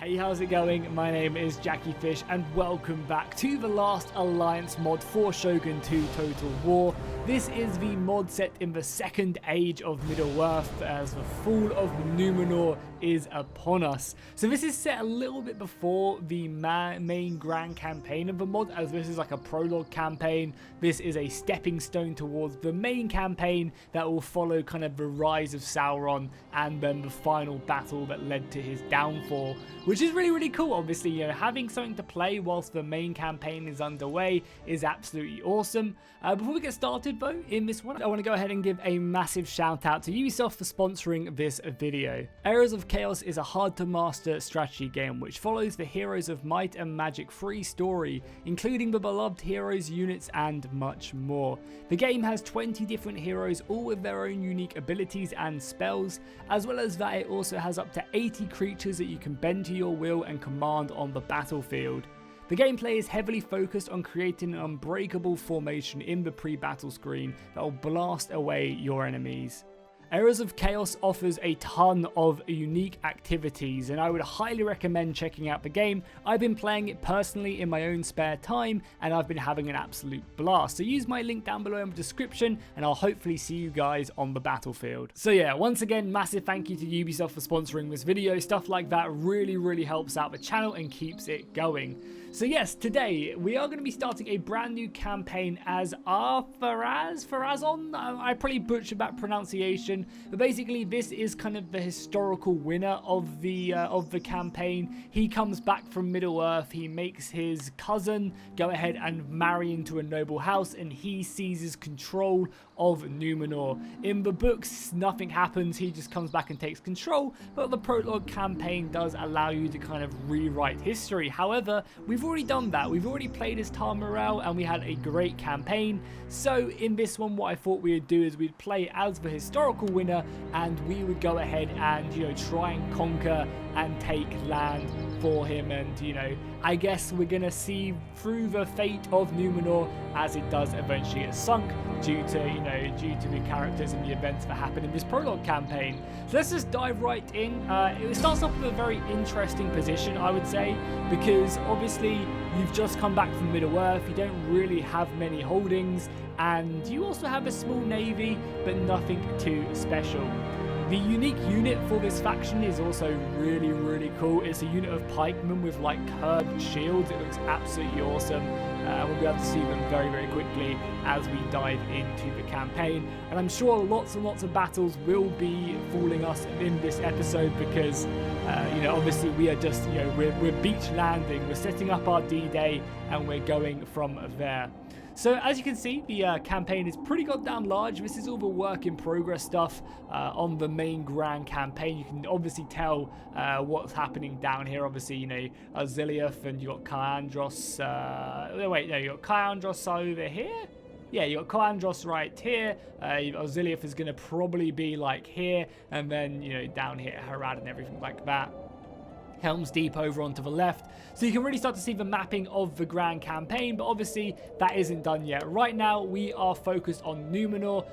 Hey, how's it going? My name is Jackie Fish and welcome back to the last Alliance mod for Shogun 2 Total War. This is the mod set in the second age of Middle-earth as the fall of Númenor is upon us. So this is set a little bit before the main grand campaign of the mod, as this is like a prologue campaign. This is a stepping stone towards the main campaign that will follow kind of the rise of Sauron and then the final battle that led to his downfall, which is really cool. Obviously, you know, having something to play whilst the main campaign is underway is absolutely awesome. Before we get started though, in this one, I want to go ahead and give a massive shout out to Ubisoft for sponsoring this video. Eras of Chaos is a hard to master strategy game which follows the Heroes of Might and Magic free story, including the beloved heroes, units and much more. The game has 20 different heroes, all with their own unique abilities and spells, as well as that it also has up to 80 creatures that you can bend to your will and command on the battlefield. The gameplay is heavily focused on creating an unbreakable formation in the pre-battle screen that will blast away your enemies. Eras of Chaos offers a ton of unique activities and I would highly recommend checking out the game. I've been playing it personally in my own spare time and I've been having an absolute blast. So use my link down below in the description and I'll hopefully see you guys on the battlefield. So yeah, once again, massive thank you to Ubisoft for sponsoring this video. Stuff like that really helps out the channel and keeps it going. So yes, today we are going to be starting a brand new campaign as Farazon. I probably butchered that pronunciation, but basically this is kind of the historical winner of the campaign. He comes back from Middle-earth, he makes his cousin go ahead and marry into a noble house, and he seizes control of Númenor. In the books, nothing happens, he just comes back and takes control, but the prologue campaign does allow you to kind of rewrite history. However, we've already done that. We've already played as Tamriel and we had a great campaign. So in this one, what I thought we would do is we'd play as the historical winner and we would go ahead and, you know, try and conquer and take land for him. And, you know, I guess we're gonna see through the fate of Númenor as it does eventually get sunk due to the characters and the events that happen in this prologue campaign. So let's just dive right in. It starts off with a very interesting position, I would say, because obviously you've just come back from Middle-earth, you don't really have many holdings, and you also have a small navy, but nothing too special. The unique unit for this faction is also really cool. It's a unit of pikemen with like curved shields. It looks absolutely awesome. We'll be able to see them very quickly as we dive into the campaign. And I'm sure lots and lots of battles will be fooling us in this episode because, you know, obviously we are just, you know, we're beach landing. We're setting up our D-Day and we're going from there. So as you can see, the campaign is pretty goddamn large. This is all the work in progress stuff on the main grand campaign. You can obviously tell what's happening down here. Obviously, you know, Ziliath and you got Kaandros. You got Kaandros over here. Yeah, you got Kaandros right here. Ziliath is going to probably be like here, and then, you know, down here, Harad and everything like that. Helm's Deep over onto the left. So you can really start to see the mapping of the grand campaign, but obviously that isn't done yet. Right now we are focused on Númenor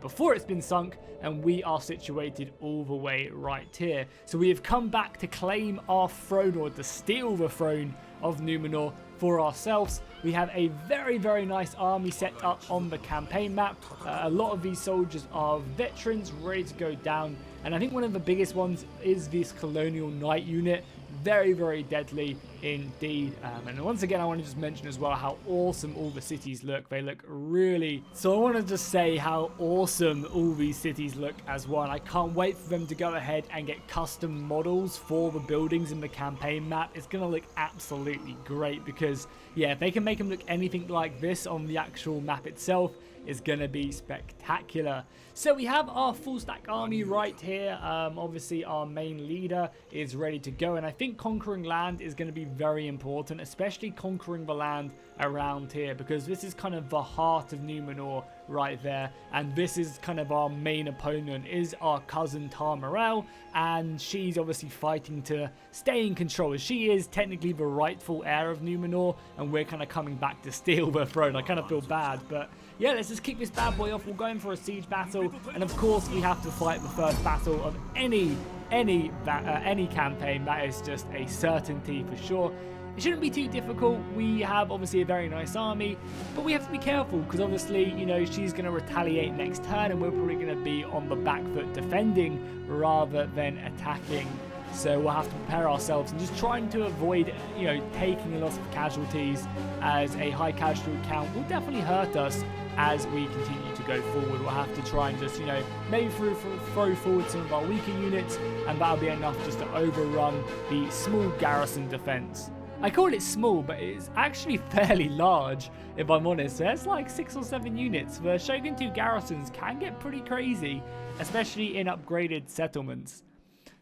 before it's been sunk, and we are situated all the way right here. So we have come back to claim our throne, or to steal the throne of Númenor for ourselves. We have a very nice army set up on the campaign map. A lot of these soldiers are veterans ready to go down, and I think one of the biggest ones is this colonial knight unit. Very deadly indeed. And once again, I want to just mention as well how awesome all the cities look. They look really... So I want to just say how awesome all these cities look as well. And I can't wait for them to go ahead and get custom models for the buildings in the campaign map. It's going to look absolutely great because, yeah, if they can make them look anything like this on the actual map itself, is going to be spectacular. So we have our full stack army right here. Obviously our main leader is ready to go, and I think conquering land is going to be very important, especially conquering the land around here, because this is kind of the heart of Númenor right there, and this is kind of our main opponent is our cousin Tamriel, and she's obviously fighting to stay in control, as she is technically the rightful heir of Númenor, and we're kind of coming back to steal the throne. I kind of feel bad, but yeah, let's just kick this bad boy off. We'll go in for a siege battle, and of course we have to fight the first battle of any any campaign. That is just a certainty for sure. It shouldn't be too difficult. We have obviously a very nice army, but we have to be careful because obviously, you know, she's going to retaliate next turn and we're probably going to be on the back foot defending rather than attacking. So we'll have to prepare ourselves and just trying to avoid, you know, taking a lot of casualties, as a high casualty count will definitely hurt us as we continue to go forward. We'll have to try and just, you know, maybe throw forward some of our weaker units, and that'll be enough just to overrun the small garrison defense. I call it small, but it's actually fairly large, if I'm honest. There's like 6 or 7 units. The Shogun 2 garrisons can get pretty crazy, especially in upgraded settlements.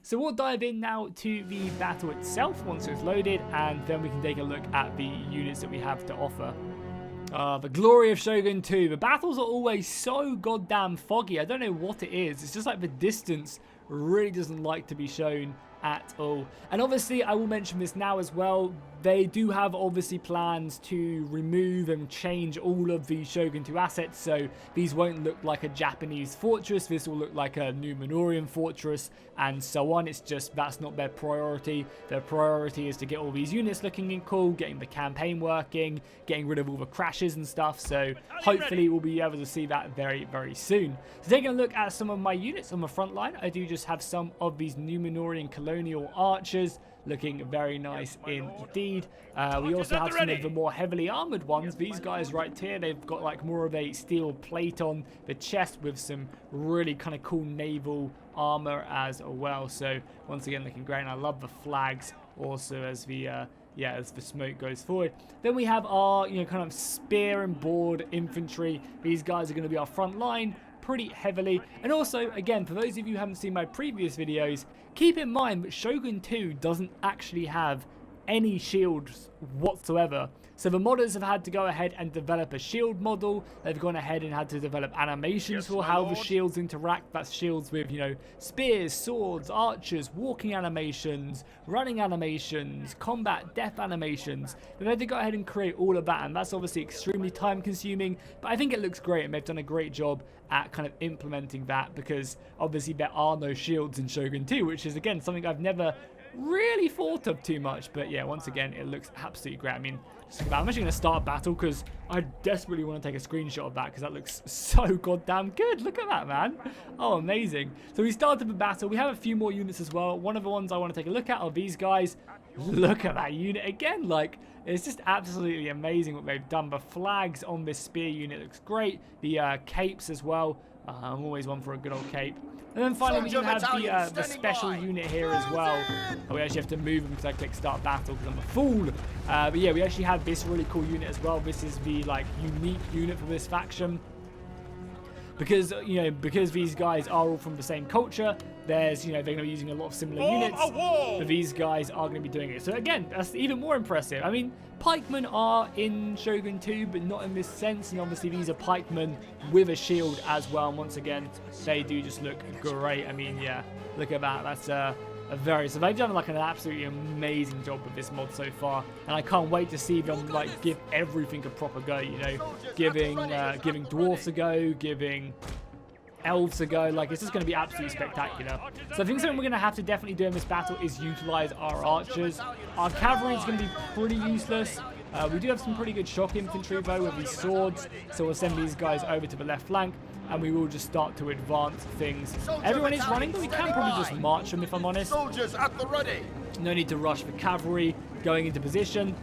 So we'll dive in now to the battle itself once it's loaded, and then we can take a look at the units that we have to offer. The glory of Shogun 2. The battles are always so goddamn foggy. I don't know what it is. It's just like the distance really doesn't like to be shown at all. And obviously, I will mention this now as well, they do have obviously plans to remove and change all of the Shogun 2 assets, so these won't look like a Japanese fortress, this will look like a Númenorian fortress, and so on. It's just that's not their priority. Their priority is to get all these units looking cool, getting the campaign working, getting rid of all the crashes and stuff, so hopefully we'll be able to see that very, very soon. So taking a look at some of my units on the front line, I do just have some of these Númenorian colonial archers, looking very nice indeed. We also have some of the more heavily armored ones. These guys right here, they've got like more of a steel plate on the chest with some really kind of cool naval armor as well. So once again, looking great, and I love the flags also as the as the smoke goes forward. Then we have our, you know, kind of spear and board infantry. These guys are going to be our front line pretty heavily. And also, again, for those of you who haven't seen my previous videos, keep in mind that Shogun 2 doesn't actually have any shields whatsoever. So the modders have had to go ahead and develop a shield model. They've gone ahead and had to develop animations for how the shields interact. That's shields with, you know, spears, swords, archers, walking animations, running animations, combat, death animations. They've had to go ahead and create all of that, and that's obviously extremely time consuming, but I think it looks great, and they've done a great job at kind of implementing that, because obviously there are no shields in Shogun 2, which is again something I've never really thought of too much. But yeah, once again, it looks absolutely great. I mean, I'm actually going to start a battle because I desperately want to take a screenshot of that, because that looks so goddamn good. Look at that, man. Oh, amazing. So we started the battle. We have a few more units as well. One of the ones I want to take a look at are these guys. Look at that unit again. Like, it's just absolutely amazing what they've done. The flags on this spear unit looks great. The capes as well. I'm always one for a good old cape. And then finally we do have the special unit here as well. We actually have to move them because I click start battle because I'm a fool. But yeah, we actually have this really cool unit as well. This is the like unique unit for this faction. Because, you know, because these guys are all from the same culture, there's, you know, they're going to be using a lot of similar units, but these guys are going to be doing it. So again, that's even more impressive. I mean, pikemen are in Shogun 2, but not in this sense, and obviously these are pikemen with a shield as well, and once again, they do just look great. I mean, yeah, look at that. That's so they've done like an absolutely amazing job with this mod so far, and I can't wait to see them like give everything a proper go, you know, giving dwarfs a go, giving elves a go. Like, it's just going to be absolutely spectacular. So I think something we're going to have to definitely do in this battle is utilize our archers. Our cavalry is going to be pretty useless. We do have some pretty good shock infantry though with these swords, so we'll send these guys over to the left flank, and we will just start to advance things. Everyone is running, but we can probably just march them if I'm honest. Soldiers at the ready. No need to rush the cavalry going into position.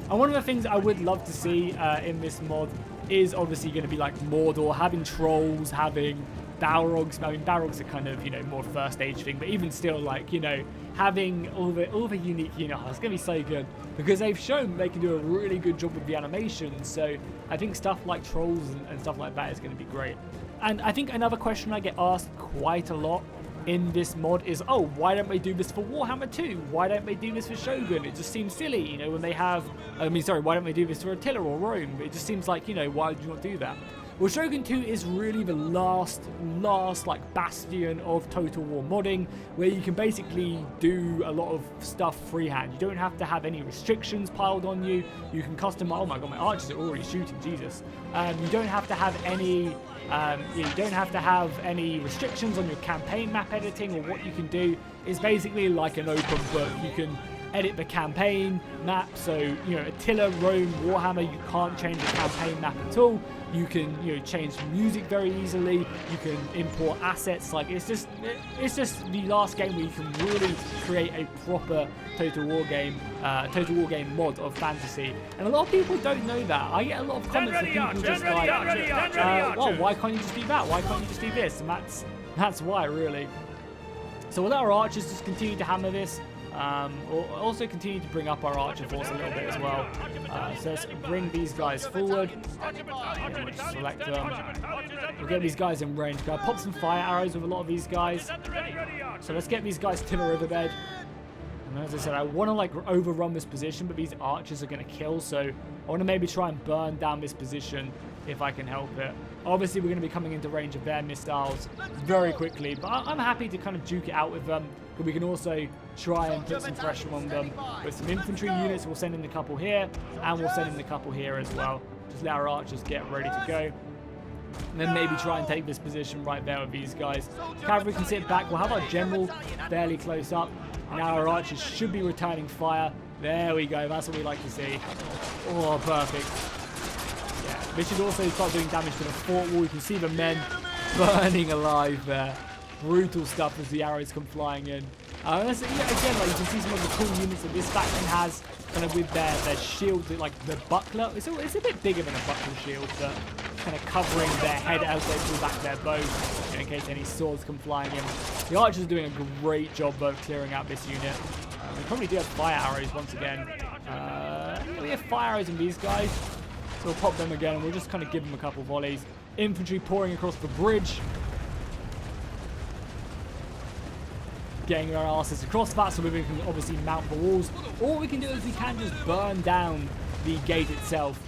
And one of the things I would love to see in this mod is obviously going to be like Mordor, having trolls, having Balrogs. I mean, Balrogs are kind of, you know, more first age thing, but even still, like, you know, having all the unique, you know, it's going to be so good because they've shown they can do a really good job with the animations. So I think stuff like trolls and stuff like that is going to be great. And I think another question I get asked quite a lot in this mod is, oh, why don't they do this for Warhammer 2? Why don't they do this for Shogun? It just seems silly, you know, when they have, why don't they do this for Attila or Rome? It just seems like, you know, why do you not do that? Well, Shogun 2 is really the last like bastion of Total War modding, where you can basically do a lot of stuff freehand. You don't have to have any restrictions piled on you. You can customize. Oh my god, my archers are already shooting. Jesus. You don't have to have any. You don't have to have any restrictions on your campaign map editing, or what you can do is basically like an open book. You can edit the campaign map, so you know, Attila, Rome, Warhammer, you can't change the campaign map at all. You can, you know, change music very easily. You can import assets. Like it's just the last game where you can really create a proper Total War game mod of fantasy. And a lot of people don't know that. I get a lot of comments from people just like, oh, why can't you just do that? Why can't you just do this? And that's why, really. So we'll let our archers just continue to hammer this. We'll also continue to bring up our archer force a little bit as well. So let's bring these guys forward. We'll just select them. We'll get these guys in range. I'll pop some fire arrows with a lot of these guys. So let's get these guys to the riverbed. And as I said, I want to like overrun this position, but these archers are going to kill. So I want to maybe try and burn down this position if I can help it. Obviously, we're going to be coming into range of their missiles very quickly, but I'm happy to kind of duke it out with them. But we can also try and put some pressure on them with some infantry units. We'll send in a couple here, and we'll send in a couple here as well. Just let our archers get ready to go. And then maybe try and take this position right there with these guys. Cavalry can sit back. We'll have our general fairly close up. Now our archers should be returning fire. There we go. That's what we like to see. Oh, perfect. Yeah, this should also start doing damage to the fort wall. You can see the men burning alive there. Brutal stuff as the arrows come flying in. Again, like you can see some of the cool units that this faction has, kind of with their shield, like the buckler. It's a bit bigger than a buckler shield, but kind of covering their head as they pull back their bow, in case any swords come flying in. The archers are doing a great job of clearing out this unit. We probably do have fire arrows once again. We have fire arrows in these guys, so we'll pop them again, and we'll just kind of give them a couple volleys. Infantry pouring across the bridge. Getting our asses across that so we can obviously mount the walls. All we can do is we can just burn down the gate itself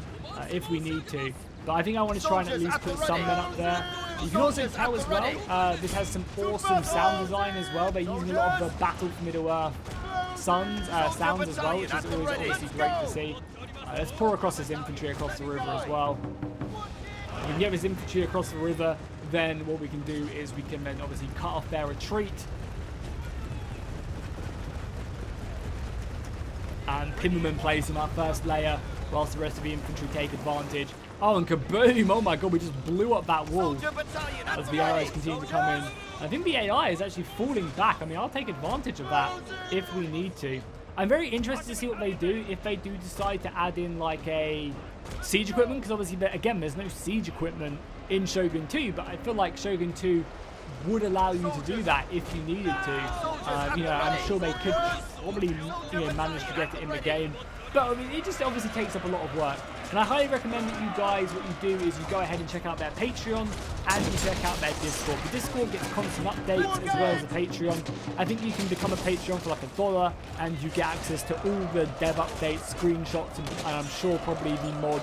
if we need to. But I think I want to try and at least put some men up there. You can also tell as well, this has some awesome sound design as well. They're using a lot of the Battle for Middle-earth sounds as well, which is always obviously great to see. Let's pour across this infantry across the river as well. If we can get this infantry across the river, then what we can do is we can then obviously cut off their retreat. And pin them in place in that first layer, whilst the rest of the infantry take advantage. Oh, and kaboom! Oh my god, we just blew up that wall as the arrows continue to come in. I think the AI is actually falling back. I mean, I'll take advantage of that if we need to. I'm very interested to see what they do, if they do decide to add in like a siege equipment, because obviously, again, there's no siege equipment in Shogun 2, but I feel like Shogun 2 would allow you to do that if you needed to. You know, I'm sure they could probably, you know, manage to get it in the game. But I mean, it just obviously takes up a lot of work. And I highly recommend that you guys, what you do is you go ahead and check out their Patreon and you check out their Discord. The Discord gets constant updates as well as the Patreon. I think you can become a Patreon for like $1 and you get access to all the dev updates, screenshots, and I'm sure probably the mod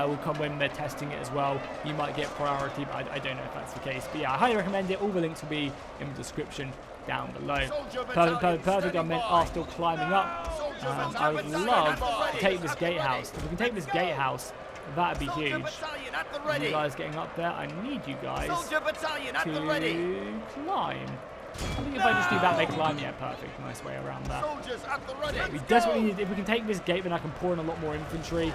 will come when they're testing it as well. You might get priority, but I don't know if that's the case. But yeah, I highly recommend it. All the links will be in the description down below. Perfect. Our men are still climbing up. I would love to take this gatehouse. If we can take this gatehouse, that'd be huge. You guys getting up there, I need you guys to climb. I think if I just do that, they climb. Yeah, perfect. Nice way around that. We desperately need, if we can take this gate, then I can pour in a lot more infantry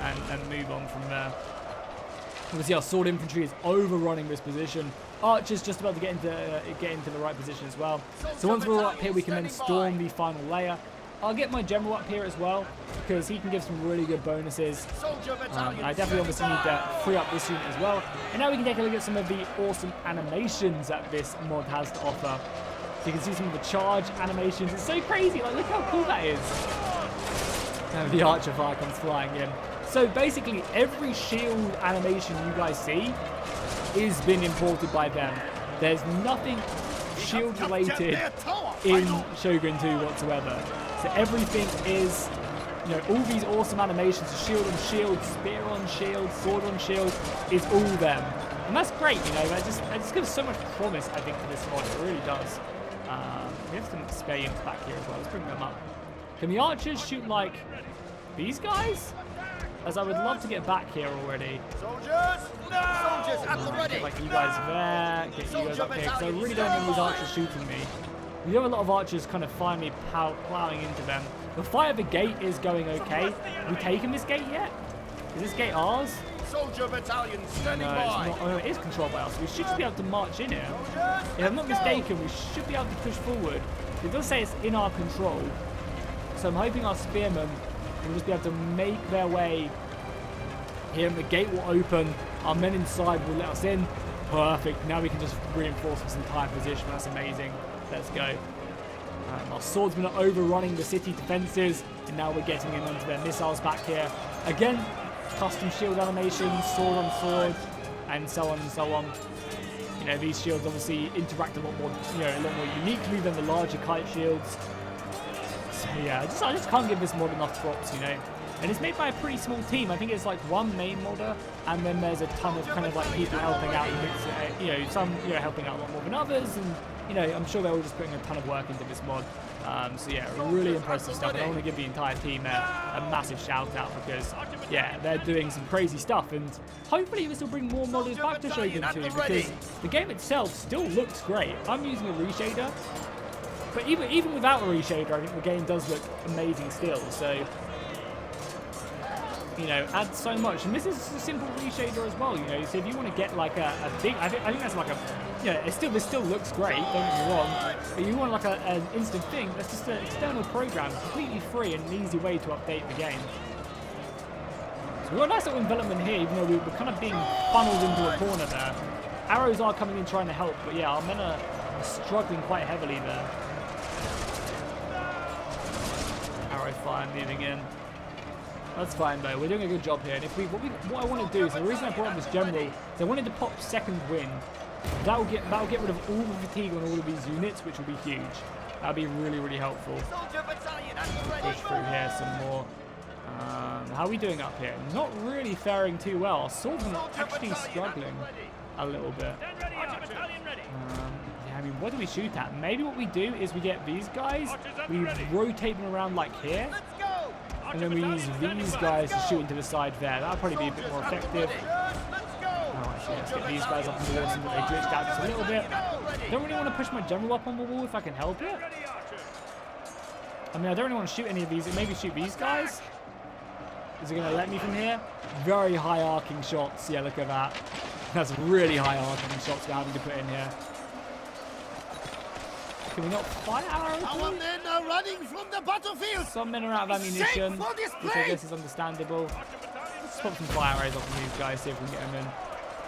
and move on from there. Obviously, our sword infantry is overrunning this position. Archers just about to get into the right position as well. So once we're all up here, we can then storm the final layer. I'll get my general up here as well, because he can give some really good bonuses. I definitely obviously need to free up this unit as well. And now we can take a look at some of the awesome animations that this mod has to offer. So you can see some of the charge animations. It's so crazy. Like, look how cool that is. And the archer fire comes flying in. So basically, every shield animation you guys see is been imported by them. There's nothing shield related in Shogun 2 whatsoever. So everything is you know, all these awesome animations, shield on shield, spear on shield, sword on shield, is all them. And that's great, you know, that just gives so much promise, I think, for this mod. It really does. We have some spare units back here as well. Let's bring them up. Can the archers shoot like these guys? As I would love to get back here already. Soldiers! No! Soldiers at the ready! Get like you guys there, get you guys up here, because I really don't need these archers shooting me. We have a lot of archers kind of finally plowing into them. The fire of the gate is going okay. Have we taken this gate yet? Is this gate ours? Soldier battalion standing No, by! it's not. Oh, no, it is controlled by us. We should be able to march in here. If I'm not mistaken, we should be able to push forward. It does say it's in our control. So I'm hoping our spearmen will just be able to make their way here, and the gate will open. Our men inside will let us in. Perfect. Now we can just reinforce this entire position. That's amazing. Let's go. Our swordsmen are overrunning the city defenses, and now we're getting in onto their missiles back here. Again, custom shield animations, sword on sword, and so on and so on. You know, these shields obviously interact a lot more, you know, a lot more uniquely than the larger kite shields. So yeah, I just can't give this mod enough props, you know. And it's made by a pretty small team. I think it's like one main modder, and then there's a ton of kind of like people helping out. You know, some helping out a lot more than others, and you know, I'm sure they're all just putting a ton of work into this mod. So yeah, really impressive stuff. And I want to give the entire team a massive shout out because yeah, they're doing some crazy stuff, and hopefully this will bring more modders back to Shogun 2 because the game itself still looks great. I'm using a reshader, but even without a reshader, I think the game does look amazing still. So you know, adds so much, and this is a simple reshader as well. You know, so if you want to get like a big, I think that's like a, yeah, this still looks great. Don't get me wrong, but you want like an instant thing. That's just an external program, completely free and an easy way to update the game. So we've got a nice little envelopment here, even though we're kind of being funneled into a corner there. Arrows are coming in trying to help, but yeah, our men are struggling quite heavily there. Arrow fire moving in. That's fine though, we're doing a good job here. And if what I want to do, so the reason I brought up this general is I wanted to pop second wind. That'll get rid of all the fatigue on all of these units, which will be huge. That'll be really, really helpful. Push through here some more. How are we doing up here? Not really faring too well. Our swordsmen are actually struggling a little bit. Yeah, I mean, what do we shoot at? Maybe what we do is we get these guys, we rotate them around like here. And then we use these guys to shoot into the side there. That'll probably be a bit more effective. Oh, actually, let's get these guys up on the wall so that they glitched out just a little bit. Don't really want to push my general up on the wall if I can help it. I mean, I don't really want to shoot any of these. Maybe shoot these guys. Is it going to let me from here? Very high arcing shots. Yeah, look at that. That's really high arcing shots we're having to put in here. Can we not fire arrows? Our men are running from the battlefield. Some men are out of ammunition, which I guess is understandable. Let's pop some fire arrows off of these guys, see if we can get them in.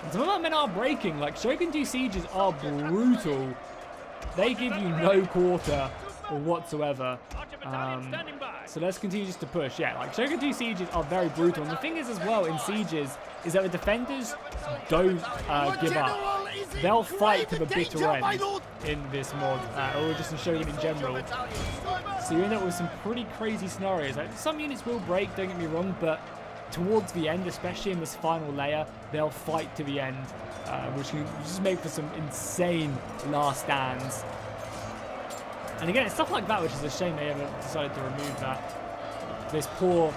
And some of our men are breaking. Like, Shogun 2 sieges are brutal. They give you no quarter or whatsoever. So let's continue just to push. Yeah, like Shogun 2 sieges are very brutal. And the thing is as well in sieges is that the defenders don't give up. They'll fight to the bitter end in this mod, or just in Shogun in general. So you end up with some pretty crazy scenarios. Like, some units will break, don't get me wrong, but towards the end, especially in this final layer, they'll fight to the end, which can just make for some insane last stands. And again, it's stuff like that, which is a shame they ever decided to remove that. This poor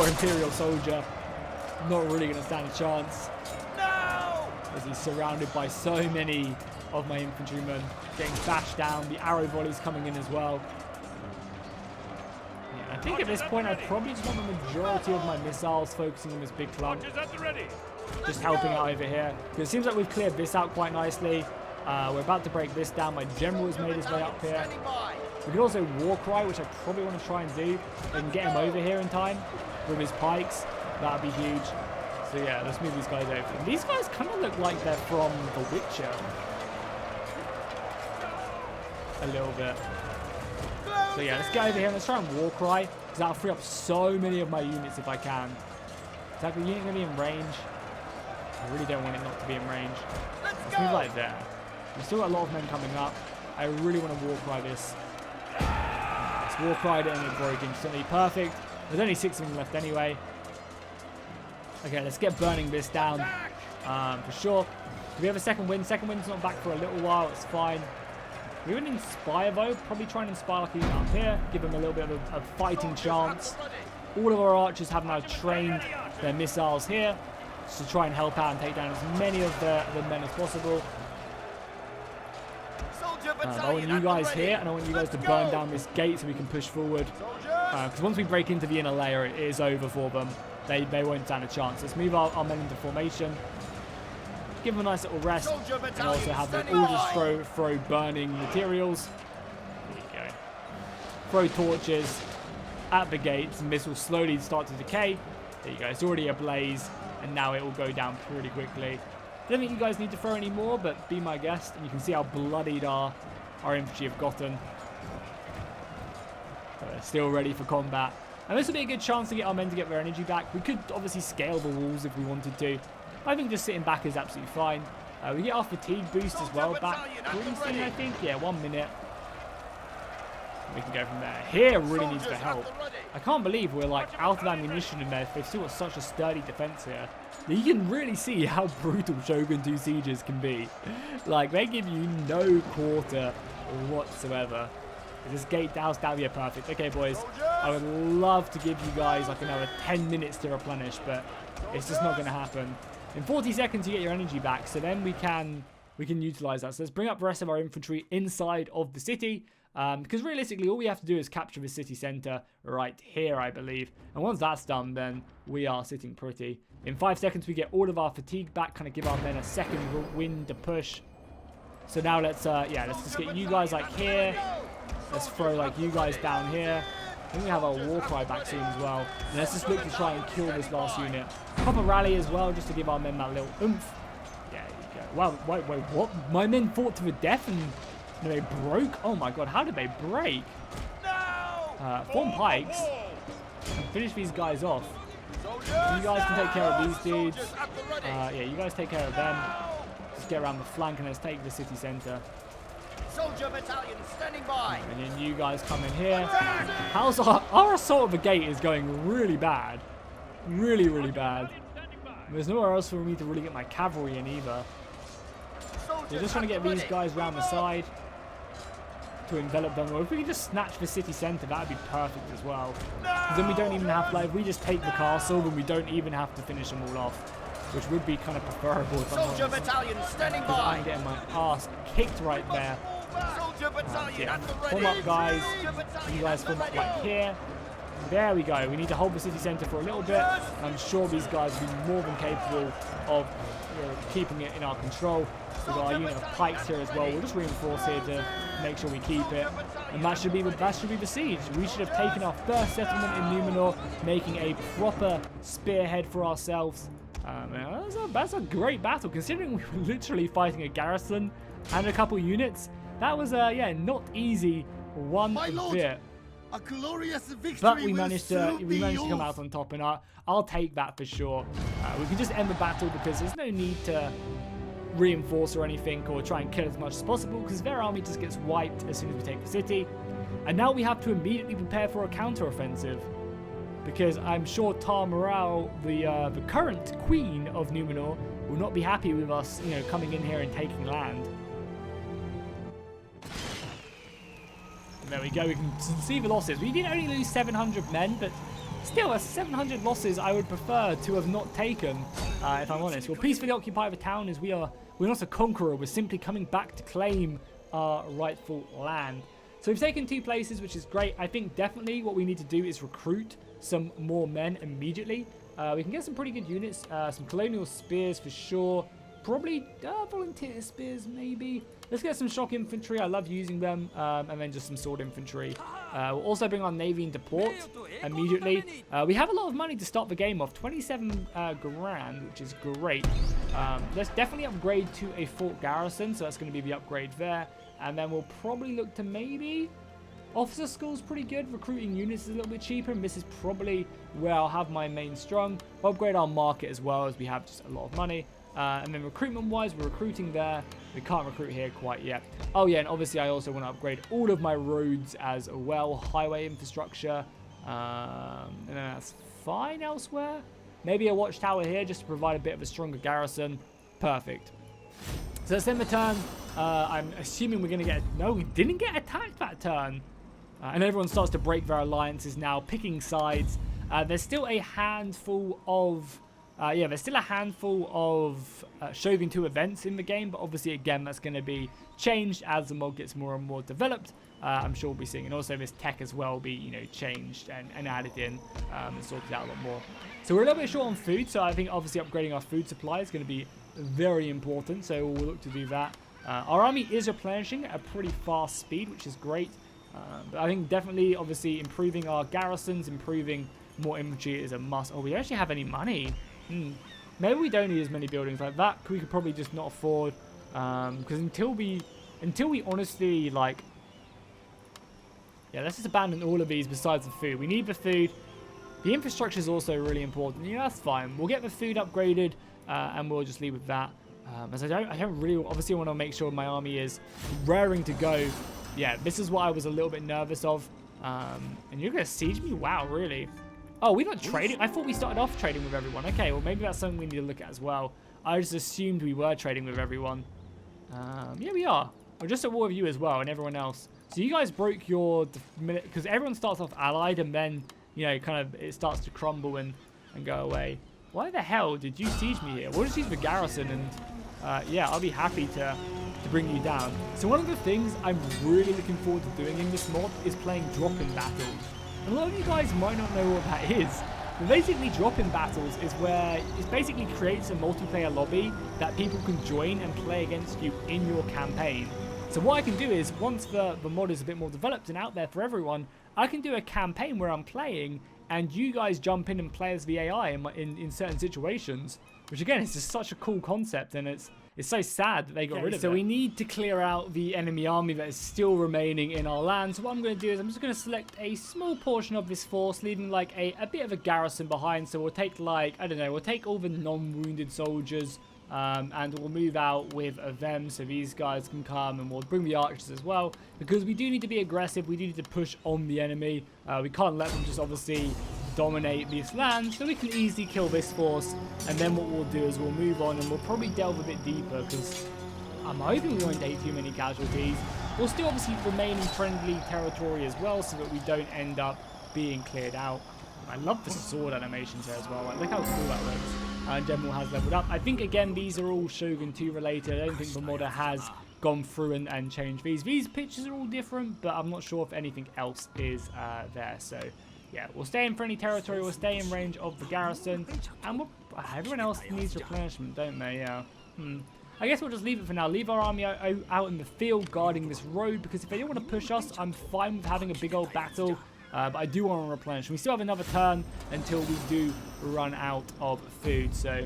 Imperial soldier, not really going to stand a chance. No! As he's surrounded by so many of my infantrymen, getting bashed down. The arrow volleys coming in as well. Yeah, I think at this point, I probably just want the majority of my missiles focusing on this big clump. Just helping out over here. Because it seems like we've cleared this out quite nicely. We're about to break this down. My general has made his way up here. We could also war cry, which I probably want to try and do. If I can get him over here in time with his pikes, that would be huge. So yeah, let's move these guys over. And these guys kind of look like they're from The Witcher. A little bit. So yeah, let's get over here and let's try and war cry. Because that'll free up so many of my units if I can. Is that the unit going to be in range? I really don't want it not to be in range. Let's move like there. We've still got a lot of men coming up. I really want to war cry this. Let's war cry it and it's broken. Certainly perfect. There's only 6 of them left anyway. Okay, let's get Burning Mist down for sure. Do we have a second wind? Second wind's not back for a little while. It's fine. We would inspire though. Probably try and inspire like a unit up here. Give them a little bit of a fighting chance. All of our archers have now trained their missiles here just to try and help out and take down as many of the men as possible. I want you guys here, and I want you guys to burn down this gate so we can push forward. Because once we break into the inner layer, it is over for them. They won't stand a chance. Let's move our men into formation. Give them a nice little rest. And also have them all just throw burning materials. There you go. Throw torches at the gates, and this will slowly start to decay. There you go. It's already ablaze, and now it will go down pretty quickly. I don't think you guys need to throw any more, but be my guest. And you can see how bloodied our infantry have gotten. But they're still ready for combat. And this will be a good chance to get our men to get their energy back. We could obviously scale the walls if we wanted to. I think just sitting back is absolutely fine. We get our fatigue boost as well back pretty soon, I think. Yeah, 1 minute. We can go from there. Here really needs the help. I can't believe we're like out of ammunition in there. They've still got such a sturdy defense here. You can really see how brutal Shogun 2 sieges can be. Like, they give you no quarter whatsoever. Is this gate doused down? Yeah, perfect. Okay, boys. I would love to give you guys like another 10 minutes to replenish, but it's just not going to happen. In 40 seconds, you get your energy back, so then we can utilize that. So let's bring up the rest of our infantry inside of the city. Because realistically, all we have to do is capture the city center right here, I believe. And once that's done, then we are sitting pretty. In 5 seconds, we get all of our fatigue back, kind of give our men a second wind to push. So now let's just get you guys like here. Let's throw like you guys down here. I think we have our war cry back soon as well. And let's just look to try and kill this last unit. Pop a rally as well, just to give our men that little oomph. Yeah, there you go. Wow, wait, what? My men fought to the death and they broke? Oh my god, how did they break? Form pikes. And finish these guys off. You guys can take care of these dudes. Yeah, you guys take care of them. Just get around the flank and let's take the city center. Soldier battalion standing by. And then you guys come in here. How's our assault of the gate is going really bad. Really, really bad. There's nowhere else for me to really get my cavalry in either. We're just trying to get these guys around the side to envelop them. Or if we could just snatch the city center, that would be perfect as well. Because then we don't even have, like, we just take the castle and we don't even have to finish them all off. Which would be kind of preferable if I'm honest. Soldier battalion standing by. I'm getting my ass kicked right there. Soldier battalion at the ready. Form up, guys. You guys form up like here. There we go. We need to hold the city center for a little bit. I'm sure these guys will be more than capable of keeping it in our control. We've got our unit of pikes here as well. We'll just reinforce here to make sure we keep it. And that should be the siege. We should have taken our first settlement in Númenor, making a proper spearhead for ourselves. That's a great battle, considering we were literally fighting a garrison and a couple units. That was not easy one bit. A glorious victory. But we managed to come out on top, and I'll take that for sure. We can just end the battle because there's no need to reinforce or anything or try and kill as much as possible, because their army just gets wiped as soon as we take the city. And now we have to immediately prepare for a counter-offensive, because I'm sure Tarmaral, the current queen of Númenor, will not be happy with us, coming in here and taking land. And there we go. We can see the losses. We did only lose 700 men, but still, as 700 losses, I would prefer to have not taken, if I'm honest. We'll peacefully occupy the town, as we're not a conqueror. We're simply coming back to claim our rightful land. So we've taken 2 places, which is great. I think definitely what we need to do is recruit some more men immediately. We can get some pretty good units, some colonial spears for sure. Probably volunteer spears, maybe. Let's get some shock infantry. I love using them. And then just some sword infantry. We'll also bring our navy into port immediately. We have a lot of money to start the game off. 27 grand, which is great. Let's definitely upgrade to a fort garrison. So that's going to be the upgrade there. And then we'll probably look to maybe... Officer school's pretty good. Recruiting units is a little bit cheaper, and this is probably where I'll have my main strong. We'll upgrade our market as well, as we have just a lot of money. And then recruitment-wise, we're recruiting there. We can't recruit here quite yet. Oh yeah, and obviously I also want to upgrade all of my roads as well. Highway infrastructure. And then that's fine elsewhere. Maybe a watchtower here just to provide a bit of a stronger garrison. Perfect. So let's end the turn. I'm assuming we're going to get... No, we didn't get attacked that turn. And everyone starts to break their alliances now, picking sides. There's still a handful of... there's still a handful of Shogun 2 events in the game, but obviously, again, that's going to be changed as the mod gets more and more developed. I'm sure we'll be seeing, and also this tech as well will be, you know, changed and added in and sorted out a lot more. So we're a little bit short on food, so I think obviously upgrading our food supply is going to be very important, so we'll look to do that. Our army is replenishing at a pretty fast speed, which is great. But I think definitely, obviously, improving our garrisons, improving more infantry is a must. Oh, we don't actually have any money. Maybe we don't need as many buildings like that. We could probably just not afford. Because until we honestly, like... Yeah, let's just abandon all of these besides the food. We need the food. The infrastructure is also really important. Yeah, that's fine. We'll get the food upgraded, and we'll just leave with that. As I don't really... Obviously, want to make sure my army is raring to go. Yeah, this is what I was a little bit nervous of. And you're going to siege me? Wow, really? Oh, we're not trading? I thought we started off trading with everyone. Okay, well, maybe that's something we need to look at as well. I just assumed we were trading with everyone. Yeah, we are. We're just at war with you as well and everyone else. So you guys broke your... Because everyone starts off allied and then, you know, kind of it starts to crumble and go away. Why the hell did you siege me here? We'll just use the garrison and... yeah, I'll be happy to bring you down. So one of the things I'm really looking forward to doing in this mod is playing drop-in battles. And a lot of you guys might not know what that is. But basically, drop-in battles is where it basically creates a multiplayer lobby that people can join and play against you in your campaign. So what I can do is, once the mod is a bit more developed and out there for everyone, I can do a campaign where I'm playing and you guys jump in and play as the AI in certain situations. Which again, is just such a cool concept, and it's so sad that they got rid of it. So we need to clear out the enemy army that is still remaining in our land. So what I'm going to do is I'm just going to select a small portion of this force, leaving like a bit of a garrison behind. So we'll take like, I don't know, we'll take all the non-wounded soldiers and we'll move out with them so these guys can come, and we'll bring the archers as well. Because we do need to be aggressive, we do need to push on the enemy. We can't let them just obviously dominate this land, so we can easily kill this force. And then what we'll do is we'll move on and we'll probably delve a bit deeper, because I'm hoping we won't take too many casualties. We'll still obviously remain in friendly territory as well, so that we don't end up being cleared out. I love the sword animations here as well. Like, look how cool that looks. General has leveled up. I think again these are all Shogun 2 related. I don't think the modder has gone through and changed these. These pictures are all different, but I'm not sure if anything else is there. So yeah, we'll stay in friendly territory, we'll stay in range of the garrison, and everyone else needs replenishment, don't they? Yeah. I guess we'll just leave it for now. Leave our army out in the field guarding this road, because if they don't want to push us, I'm fine with having a big old battle. But I do want to replenish. We still have another turn until we do run out of food. So,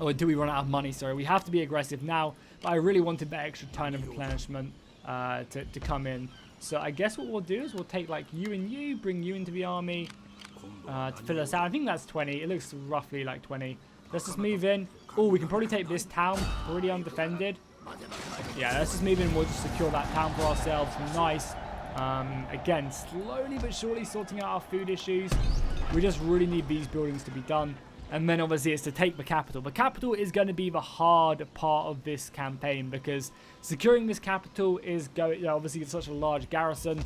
or do we run out of money? Sorry, we have to be aggressive now. But I really wanted that extra turn of replenishment to come in. So I guess what we'll do is we'll take like you and you, bring you into the army to fill us out. I think that's 20. It looks roughly like 20. Let's just move in. Oh, we can probably take this town already undefended. Yeah, let's just move in and we'll just secure that town for ourselves. Nice. Again, slowly but surely sorting out our food issues. We just really need these buildings to be done. And then obviously it's to take the capital. The capital is going to be the hard part of this campaign, because securing this capital is going, obviously it's such a large garrison.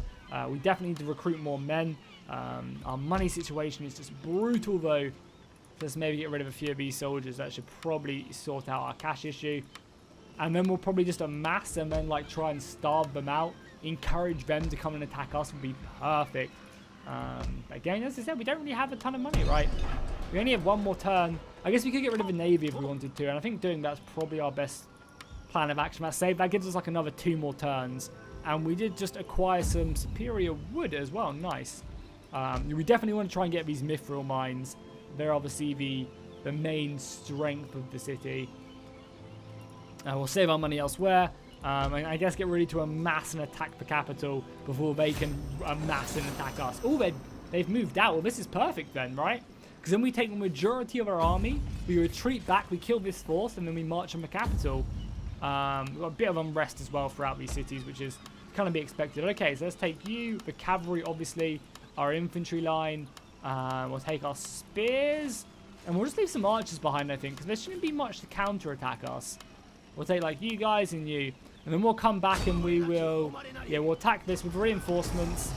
We definitely need to recruit more men. Our money situation is just brutal though. Let's maybe get rid of a few of these soldiers. That should probably sort out our cash issue. And then we'll probably just amass and then like try and starve them out. Encourage them to come and attack us would be perfect. Again, as I said, we don't really have a ton of money, right? We only have one more turn. I guess we could get rid of the navy if we wanted to, and I think doing that's probably our best plan of action. That gives us like another 2 more turns, and we did just acquire some superior wood as well. Nice. We definitely want to try and get these mithril mines. They're obviously the main strength of the city. We'll save our money elsewhere. And I guess get ready to amass and attack the capital before they can amass and attack us. Oh, they've moved out. Well, this is perfect then, right? Because then we take the majority of our army, we retreat back, we kill this force, and then we march on the capital. We've got a bit of unrest as well throughout these cities, which is kind of be expected. Okay, so let's take you, the cavalry, obviously. our infantry line. We'll take our spears. And we'll just leave some archers behind, I think, because there shouldn't be much to counter-attack us. We'll take, like, you guys and you. And then we'll come back and we will... Yeah, we'll attack this with reinforcements.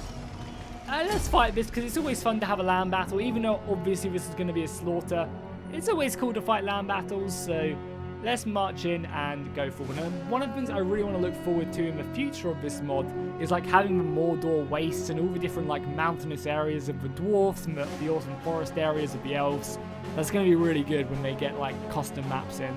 Let's fight this, because it's always fun to have a land battle. Even though, obviously, this is going to be a slaughter. It's always cool to fight land battles, so... Let's march in and go forward. And one of the things I really want to look forward to in the future of this mod is like having the Mordor wastes and all the different like mountainous areas of the dwarves and the awesome forest areas of the elves. That's going to be really good when they get like custom maps in.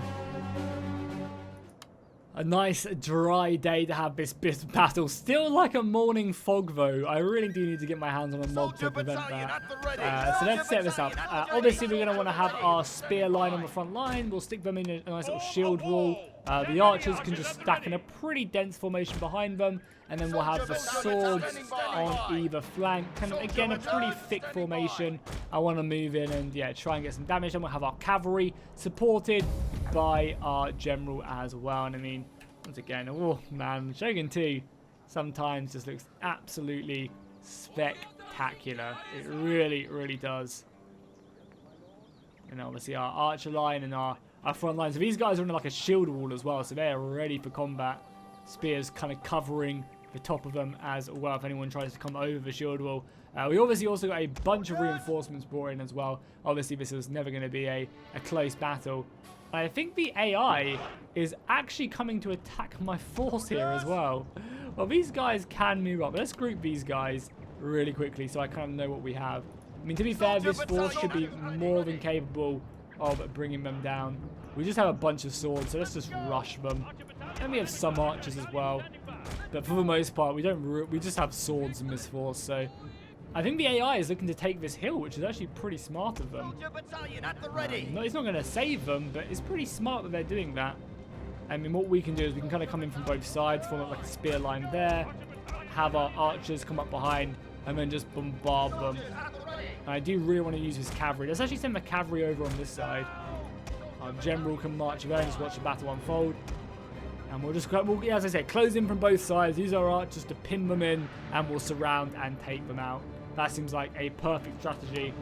A nice dry day to have this battle. Still like a morning fog though. I really do need to get my hands on a mod to prevent that. So let's set this up. Obviously we're going to want to have our spear line on the front line. We'll stick them in a nice little shield wall. The archers can just stack in a pretty dense formation behind them. And then we'll have the swords on either flank. Kind of, again, a pretty thick formation. I want to move in and, yeah, try and get some damage. And we'll have our cavalry supported by our general as well. And I mean, once again, oh, man, Shogun 2 sometimes just looks absolutely spectacular. It really, really does. And obviously our archer line and our front line. So these guys are in like a shield wall as well. So they're ready for combat. Spears kind of covering the top of them as well if anyone tries to come over the shield wall. We obviously also got a bunch of reinforcements brought in as well. Obviously this is never going to be a close battle. I think the AI is actually coming to attack my force here as well. Well, these guys can move up. Let's group these guys really quickly so I kind of know what we have. I mean, to be fair, this force should be more than capable of bringing them down. We just have a bunch of swords, so let's just rush them. And we have some archers as well. But for the most part, we just have swords in this force, so... I think the AI is looking to take this hill, which is actually pretty smart of them. No, it's not going to save them, but it's pretty smart that they're doing that. I mean, what we can do is we can kind of come in from both sides, form up like a spear line there, have our archers come up behind, and then just bombard them. And I do really want to use his cavalry. Let's actually send the cavalry over on this side. Our general can march away and just watch the battle unfold. And we'll just, as I said, close in from both sides, use our archers to pin them in, and we'll surround and take them out. That seems like a perfect strategy.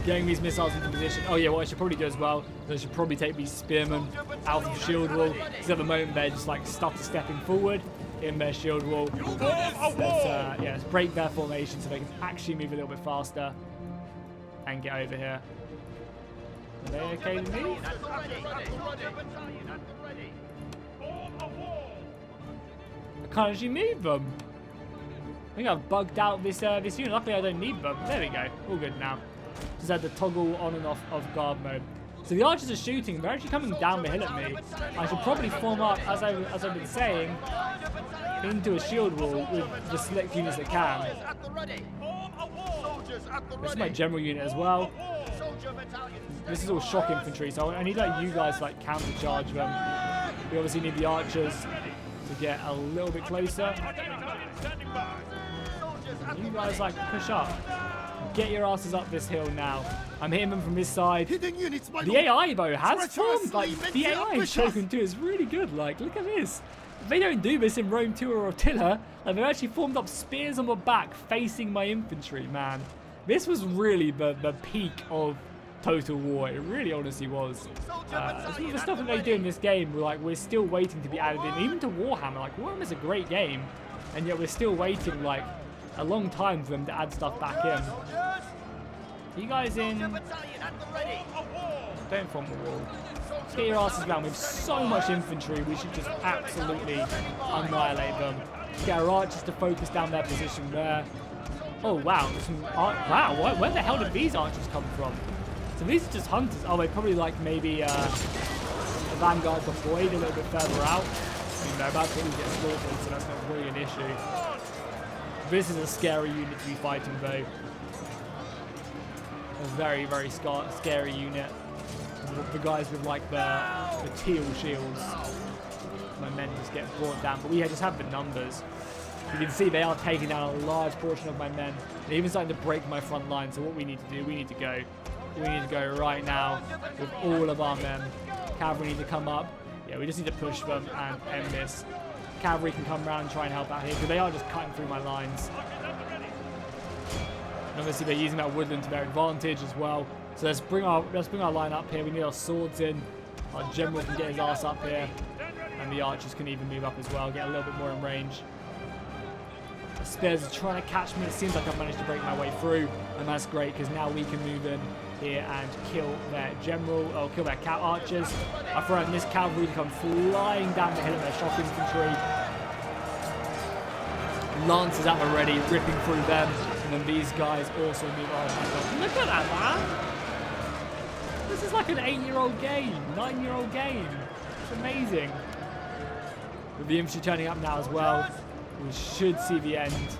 Getting these missiles into position. Oh yeah, what I should probably do as well is I should probably take these spearmen out of the shield wall. Because at the moment they're just like stepping forward in their shield wall. Let's break their formation so they can actually move a little bit faster and get over here. Are they okay with me? I can't actually move them. I think I've bugged out this unit. Luckily I don't need them. There we go. All good now. Just had to toggle on and off of guard mode. So the archers are shooting. They're actually coming down the hill at me. I should probably form up, as I've been saying, into a shield wall with the select units that can. This is my general unit as well. This is all shock infantry, so I need like you guys to like counter-charge them. We obviously need the archers to get a little bit closer. You guys like push up. Get your asses up this hill now. I'm hitting them from this side. The AI though has formed. Like the AI in Shogun 2 is really good. Like look at this. They don't do this in Rome 2 or Attila. Like they've actually formed up spears on the back facing my infantry, man. This was really the peak of Total War. It really honestly was. Some of the stuff that they do in this game, we're still waiting to be added in. Even to Warhammer. Like Warhammer is a great game, and yet we're still waiting like a long time for them to add stuff back in. Are you guys in? Don't form the wall. Let's get your asses around. We have so much infantry, we should just absolutely annihilate them. Get our archers to focus down their position there. Oh wow, wow, where the hell did these archers come from? So these are just hunters. Oh, they probably like maybe a vanguard deployed a little bit further out. I mean, they're about to get slaughtered, so that's not really an issue. This is a scary unit to be fighting though. A very, very scary unit. The guys with like the teal shields. My men just get brought down, but we just have the numbers. You can see they are taking down a large portion of my men. They're even starting to break my front line, so what we need to do, we need to go right now with all of our men. Cavalry need to come up. Yeah, we just need to push them and end this. cavalry can come around and try and help out here, because they are just cutting through my lines. And obviously they're using that woodland to their advantage as well. So let's bring our line up here. We need our swords in. Our general can get his ass up here. And the archers can even move up as well, get a little bit more in range. The spears are trying to catch me. It seems like I've managed to break my way through. And that's great, because now we can move in here and kill their general, or kill their cat archers. I throw in this cavalry to come flying down the hill of their shock infantry. Lancers at the ready, ripping through them. And then these guys also move. Oh my god, look at that, man! This is like an 8-year-old game, 9-year-old game. It's amazing. With the infantry turning up now as well, we should see the end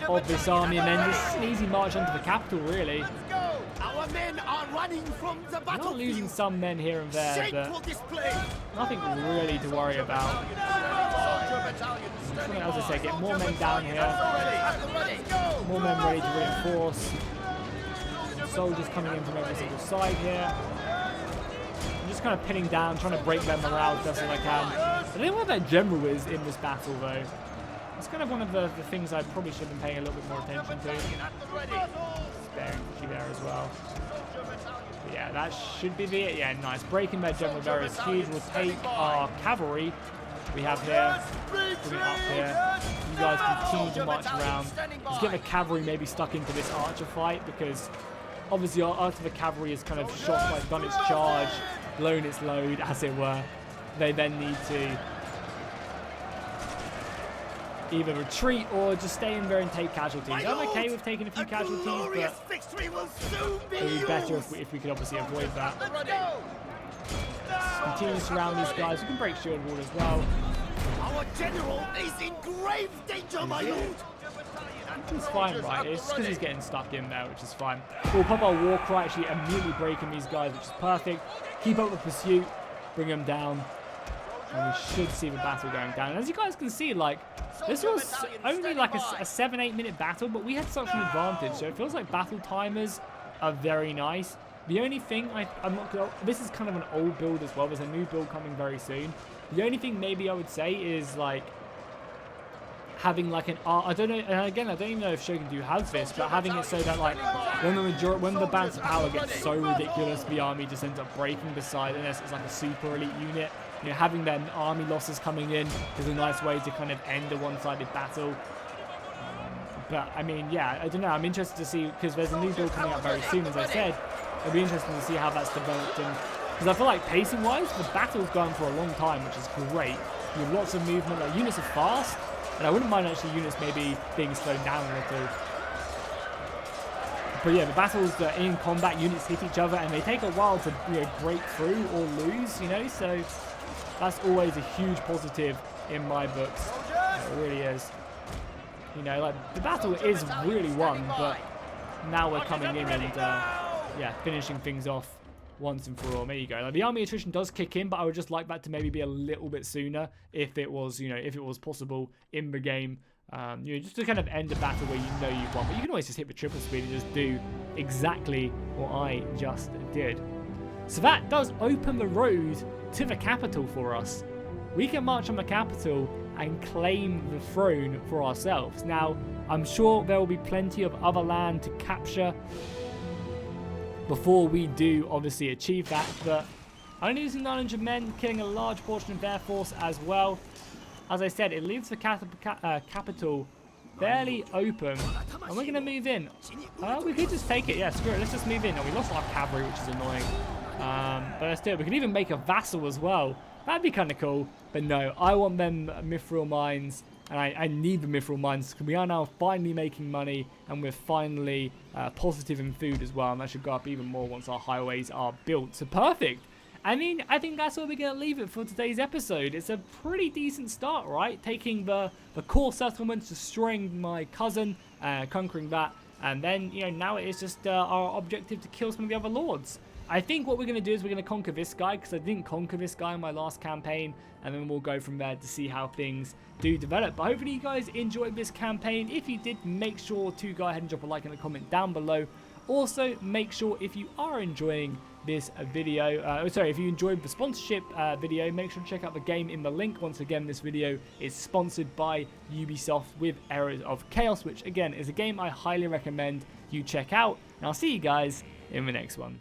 of this army, and then just an easy march onto the capital, really. Our men are running from the We're not losing some men here and there, but nothing really to worry about. As I say, get more men down here, more men ready to reinforce. Soldiers coming in from every single side here. I'm just kind of pinning down, trying to break their morale as best as I can. I don't know where their general is in this battle, though. That's kind of one of the things I probably should have been paying a little bit more attention to. Spare infantry there as well. But yeah, that should be it. Yeah, nice. Breaking their general there is huge. We'll take our cavalry we have here. Bring it up here. You guys continue to march around. Let's get the cavalry maybe stuck into this archer fight, because obviously after the cavalry has kind of shot, like done its charge, blown its load, as it were, they then need to either retreat or just stay in there and take casualties. I'm okay with taking a few casualties, but it would be better if we could obviously avoid that. Continue to surround these guys. We can break shield wall as well. Our general is in grave danger, my lord. It's fine, right? It's because he's getting stuck in there, which is fine. We'll pop our war cry, actually immediately breaking these guys, which is perfect. Keep up the pursuit, bring them down, and we should see the battle going down. And as you guys can see, like, this was only like a 7-8 minute battle, but we had such an advantage. So it feels like battle timers are very nice. The only thing I'm not gonna, this is kind of an old build as well. There's a new build coming very soon. The only thing maybe I would say is like having like an I don't know, and again I don't even know if Shogun 2 has this, but having it so that like when the balance of power gets so ridiculous, the army just ends up breaking the side, unless it's like a super elite unit. You know, having their army losses coming in is a nice way to kind of end a one-sided battle. But I mean, yeah, I don't know. I'm interested to see, because there's a new build coming out very soon, as I said. It'll be interesting to see how that's developed, and because I feel like pacing-wise, the battle's gone for a long time, which is great. You have lots of movement. Like, units are fast, and I wouldn't mind actually units maybe being slowed down a little. But yeah, the battles that in combat, units hit each other, and they take a while to, you know, break through or lose. You know, so that's always a huge positive in my books. It really is. You know, like, the battle is really won, but now we're coming in and yeah, finishing things off once and for all. There you go. Like, the army attrition does kick in, but I would just like that to maybe be a little bit sooner if it was, you know, if it was possible in the game. You know, just to kind of end a battle where you know you've won. But you can always just hit the triple speed and just do exactly what I just did. So that does open the road to the capital for us. We can march on the capital and claim the throne for ourselves. Now, I'm sure there will be plenty of other land to capture before we do obviously achieve that, but only using 900 men, killing a large portion of their force as well. As I said, it leaves the capital fairly open, and we're going to move in. We could just take it. Yeah, screw it. Let's just move in. And we lost our cavalry, which is annoying. But let's do it. We can even make a vassal as well. That'd be kind of cool. But no, I want them mithril mines, and I need the mithril mines, because we are now finally making money, and we're finally positive in food as well, and that should go up even more once our highways are built. So perfect. I mean, I think that's where we're going to leave it for today's episode. It's a pretty decent start, right? Taking the core settlements, destroying my cousin, conquering that, and then, you know, now it is just our objective to kill some of the other lords. I think what we're going to do is we're going to conquer this guy, because I didn't conquer this guy in my last campaign, and then we'll go from there to see how things do develop. But hopefully you guys enjoyed this campaign. If you did, make sure to go ahead and drop a like and a comment down below. Also, make sure if you are enjoying this video, if you enjoyed the sponsorship video, make sure to check out the game in the link. Once again, this video is sponsored by Ubisoft with Errors of Chaos, which again is a game I highly recommend you check out. And I'll see you guys in the next one.